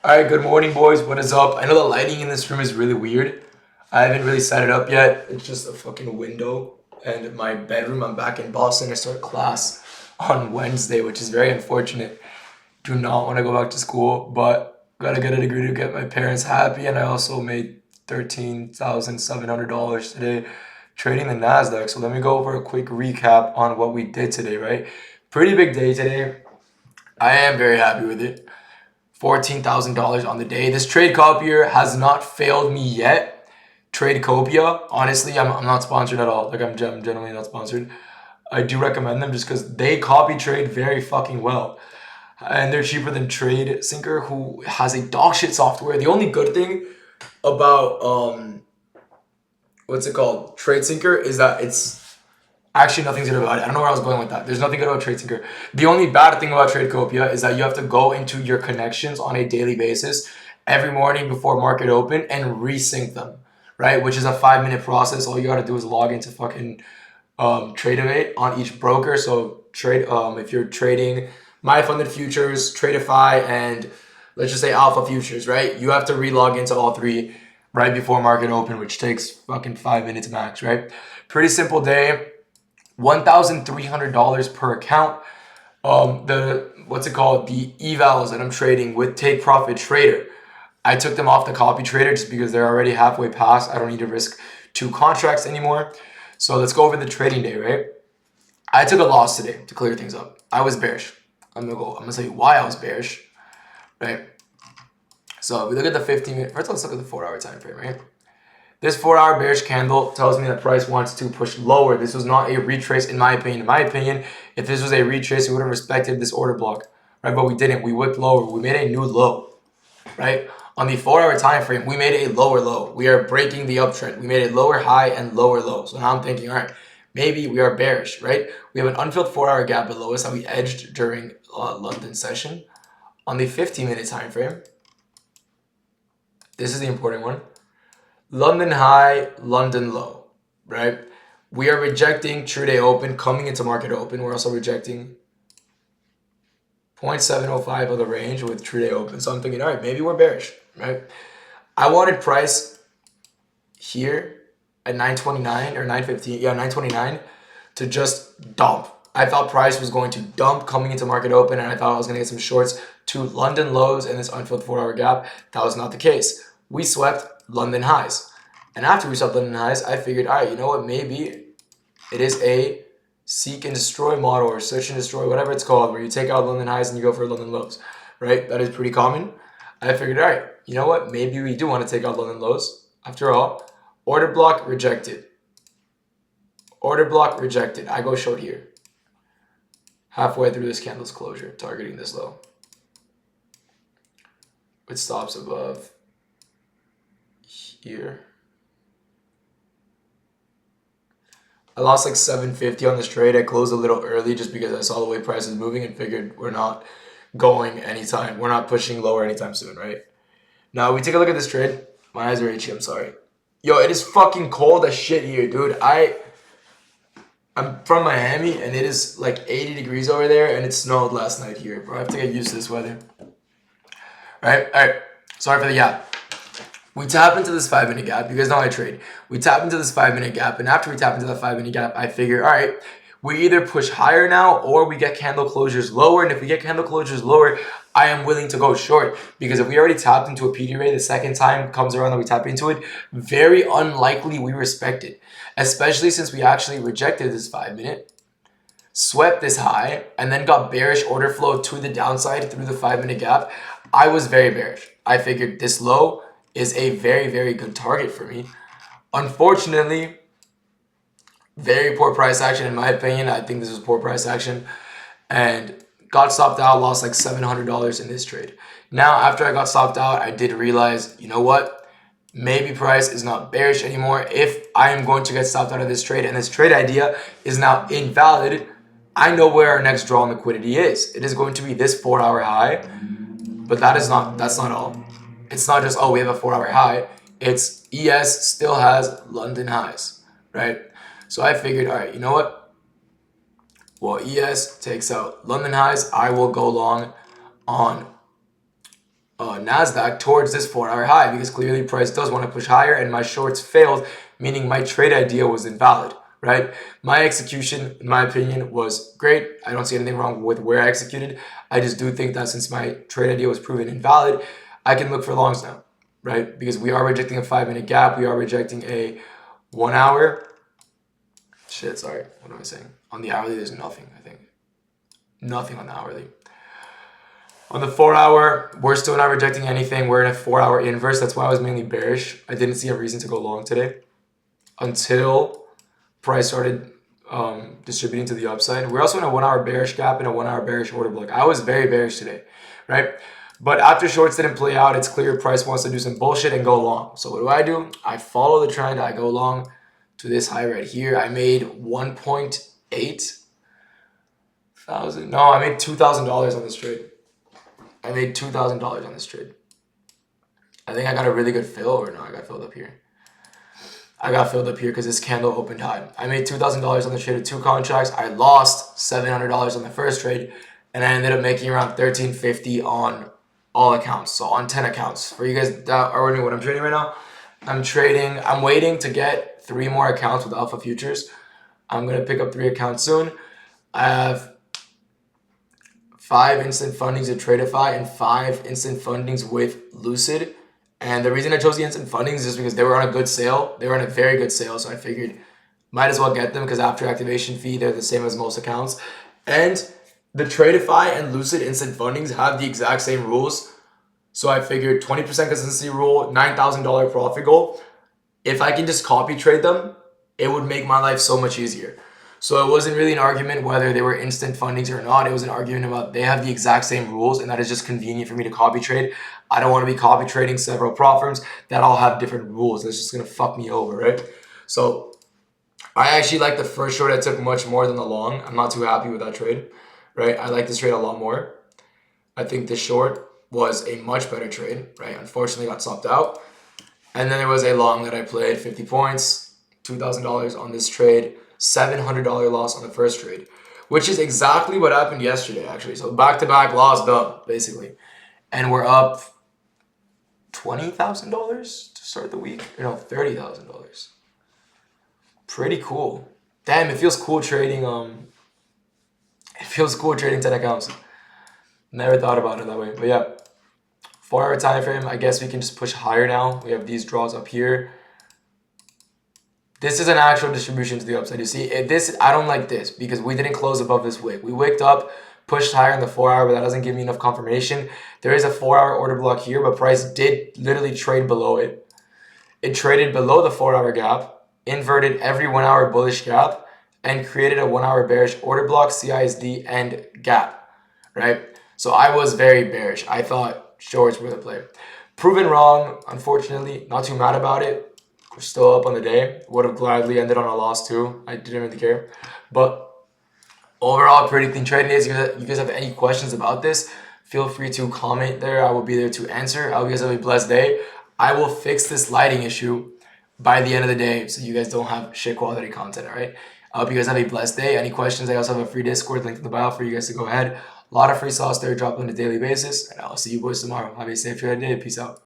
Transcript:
Alright, good morning, boys. What is up? I know the lighting in this room is really weird. I haven't really set it up yet. It's just a fucking window and my bedroom. I'm back in Boston. I start class on Wednesday, which is very unfortunate. Do not want to go back to school, but gotta get a degree to get my parents happy. And I also made $13,700 today trading the Nasdaq. So let me go over a quick recap on what we did today, right? Pretty big day today. I am very happy with it. $14,000 on the day. This trade copier has not failed me yet. Tradecopia, honestly, I'm not sponsored at all. Like I'm generally not sponsored. I do recommend them just because they copy trade very fucking well. And they're cheaper than Trade Sinker, who has a dog shit software. The only good thing about what's it called? Trade Sinker is that it's actually nothing's good about it. I don't know where I was going with that. There's nothing good about TradeSync. The only bad thing about Tradecopia is that you have to go into your connections on a daily basis every morning before market open and resync them, right? Which is a 5-minute process. All you got to do is log into fucking Tradeovate on each broker. So if you're trading My Funded Futures, Tradeify, and let's just say Alpha Futures, right? You have to relog into all three right before market open, which takes fucking 5 minutes max, right? Pretty simple day. $1,300 per account. The evals that I'm trading with Take Profit Trader. I took them off the copy trader just because they're already halfway past. I don't need to risk 2 contracts anymore. So let's go over the trading day, right? I took a loss today to clear things up. I was bearish. I'm gonna tell you why I was bearish, right? So if we look at the 15-minute, first let's look at the 4-hour time frame, right? This 4-hour bearish candle tells me that price wants to push lower. This was not a retrace in my opinion. In my opinion, if this was a retrace, we would have respected this order block, right? But we didn't. We whipped lower. We made a new low, right? On the 4-hour time frame, we made a lower low. We are breaking the uptrend. We made a lower high and lower low. So now I'm thinking, all right, maybe we are bearish, right? We have an unfilled 4-hour gap below us that we edged during London session. On the 15-minute time frame, this is the important one. London high, London low, right? We are rejecting true day open, coming into market open. We're also rejecting 0.705 of the range with true day open. So I'm thinking, all right, maybe we're bearish, right? I wanted price here at 929 or 915, 929 to just dump. I thought price was going to dump coming into market open, and I thought I was going to get some shorts to London lows in this unfilled 4-hour gap. That was not the case. We swept London highs. And after we saw London highs, I figured, all right, you know what, maybe it is a seek and destroy model or search and destroy, whatever it's called, where you take out London highs and you go for London lows, right? That is pretty common. I figured, all right, you know what, maybe we do want to take out London lows. After all, order block rejected. Order block rejected. I go short here. Halfway through this candle's closure, targeting this low. It stops above here. I lost like 750 on this trade. I closed a little early just because I saw the way price is moving and figured we're not going anytime. We're not pushing lower anytime soon, right? Now we take a look at this trade. My eyes are itchy, I'm sorry. Yo, it is fucking cold as shit here, dude. I'm from Miami and it is like 80 degrees over there and it snowed last night here, bro. I have to get used to this weather. All right. Sorry for the gap. We tap into this 5-minute gap. You guys know I trade. We tap into this 5-minute gap, and after we tap into the 5-minute gap, I figure, all right, we either push higher now or we get candle closures lower. And if we get candle closures lower, I am willing to go short, because if we already tapped into a PD ray, the second time comes around that we tap into it, very unlikely we respect it, especially since we actually rejected this 5-minute, swept this high, and then got bearish order flow to the downside through the 5-minute gap. I was very bearish. I figured this low is a very, very good target for me. Unfortunately, very poor price action in my opinion. I think this was poor price action and got stopped out, lost like $700 in this trade. Now, after I got stopped out, I did realize, you know what? Maybe price is not bearish anymore if I am going to get stopped out of this trade and this trade idea is now invalid. I know where our next draw on liquidity is. It is going to be this 4-hour high, but that's not all. It's not just, oh, we have a 4-hour high. It's ES still has London highs, right? So I figured, all right, you know what? Well, ES takes out London highs. I will go long on Nasdaq towards this 4-hour high, because clearly price does want to push higher and my shorts failed, meaning my trade idea was invalid, right? My execution, in my opinion, was great. I don't see anything wrong with where I executed. I just do think that since my trade idea was proven invalid, I can look for longs now, right? Because we are rejecting a 5-minute gap. We are rejecting a 1 hour. Shit, sorry. What am I saying? On the hourly, there's nothing, I think. Nothing on the hourly. On the 4-hour, we're still not rejecting anything. We're in a 4-hour inverse. That's why I was mainly bearish. I didn't see a reason to go long today until price started distributing to the upside. We're also in a 1-hour bearish gap and a 1-hour bearish order block. I was very bearish today, right? But after shorts didn't play out, it's clear price wants to do some bullshit and go long. So what do? I follow the trend. I go long to this high right here. I made 1.8 thousand. No, I made $2,000 on this trade. I made $2,000 on this trade. I think I got a really good fill, or no, I got filled up here. I got filled up here because this candle opened high. I made $2,000 on the trade of 2 contracts. I lost $700 on the first trade, and I ended up making around $1,350 on all accounts. So on 10 accounts. For you guys that are wondering what I'm trading right now, I'm waiting to get 3 more accounts with Alpha Futures. I'm going to pick up 3 accounts soon. I have 5 instant fundings at Tradeify and 5 instant fundings with Lucid. And the reason I chose the instant fundings is because they were on a good sale. They were on a very good sale. So I figured might as well get them because after activation fee, they're the same as most accounts. And the Tradeify and Lucid instant fundings have the exact same rules. So I figured 20% consistency rule, $9,000 profit goal. If I can just copy trade them, it would make my life so much easier. So it wasn't really an argument whether they were instant fundings or not. It was an argument about they have the exact same rules, and that is just convenient for me to copy trade. I don't want to be copy trading several prop firms that all have different rules. That's just going to fuck me over, right? So I actually like the first short I took much more than the long. I'm not too happy with that trade, right? I like this trade a lot more. I think this short was a much better trade, right? Unfortunately, got stopped out. And then there was a long that I played, 50 points, $2,000 on this trade. $700 loss on the first trade, which is exactly what happened yesterday, actually. So back-to-back loss dub, basically. And we're up $20,000 to start the week. Or no, $30,000. Pretty cool. Damn, it feels cool trading. It feels cool trading 10 accounts. Never thought about it that way. But yeah, 4-hour time frame. I guess we can just push higher now. We have these draws up here. This is an actual distribution to the upside. You see, I don't like this because we didn't close above this wick. We wicked up, pushed higher in the 4-hour, but that doesn't give me enough confirmation. There is a 4-hour order block here, but price did literally trade below it. It traded below the 4-hour gap, inverted every 1-hour bullish gap, and created a 1-hour bearish order block, CISD, and gap, right? So I was very bearish. I thought shorts were the play. Proven wrong, unfortunately. Not too mad about it. We're still up on the day. Would have gladly ended on a loss too. I didn't really care. But overall, pretty clean trading days. If you guys have any questions about this, feel free to comment there. I will be there to answer. I hope you guys have a blessed day. I will fix this lighting issue by the end of the day so you guys don't have shit quality content, all right? I hope you guys have a blessed day. Any questions, I also have a free Discord link in the bio for you guys to go ahead. A lot of free sauce there dropped on a daily basis. And I'll see you boys tomorrow. Have a safe trade day. Peace out.